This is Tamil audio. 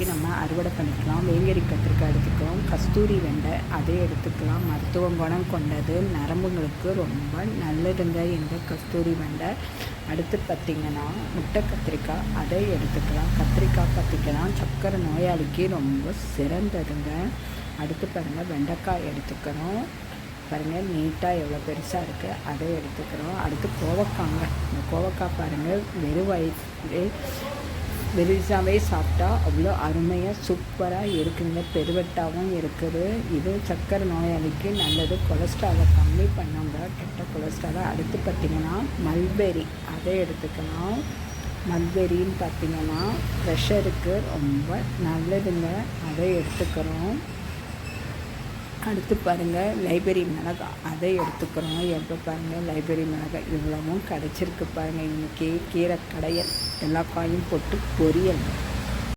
நோயாளிக்கு நம்ம அறுவடை பண்ணிக்கலாம். வேங்கரி கத்திரிக்காய் எடுத்துக்கிறோம். கஸ்தூரி வெண்டை அதை எடுத்துக்கலாம். மருத்துவ குணம் கொண்டது, நரம்புங்களுக்கு ரொம்ப நல்லதுங்க இந்த கஸ்தூரி வெண்டை. அடுத்து பார்த்திங்கன்னா முட்டை கத்திரிக்காய் அதை எடுத்துக்கலாம். கத்திரிக்காய் பார்த்திங்கன்னா சர்க்கரை நோயாளிக்கு ரொம்ப சிறந்ததுங்க. அடுத்து பாருங்கள் வெண்டைக்காய் எடுத்துக்கிறோம். பாருங்கள் நீட்டாக எவ்வளோ பெருசாக இருக்குது, அதை எடுத்துக்கிறோம். அடுத்து கோவக்காங்க. இந்த கோவக்காய் பாருங்கள் வெறுசாகவே சாப்பிட்டா அவ்வளோ அருமையாக சூப்பராக இருக்குங்க. பெருவெட்டாகவும் இருக்குது. இது சர்க்கரை நோயாளிக்கு நல்லது. கொலஸ்ட்ராலை கம்மி பண்ணுங்க, கெட்ட கொலஸ்ட்ராலை. அடுத்து பார்த்திங்கன்னா மல்பெரி அதை எடுத்துக்கலாம். மல்பெரின்னு பார்த்திங்கன்னா ப்ரெஷருக்கு ரொம்ப நல்லதுங்க, அதை எடுத்துக்கிறோம். அடுத்து பாருங்கள் லைப்ரரி மிளகாய் அதை எடுத்துக்கிறோம். எப்போ பாருங்கள் லைப்ரரி மிளகாய் இவ்வளவும் கிடச்சிருக்கு பாருங்கள். இன்றைக்கி கீரை கடையல் எல்லா காயும் போட்டு பொரியல்.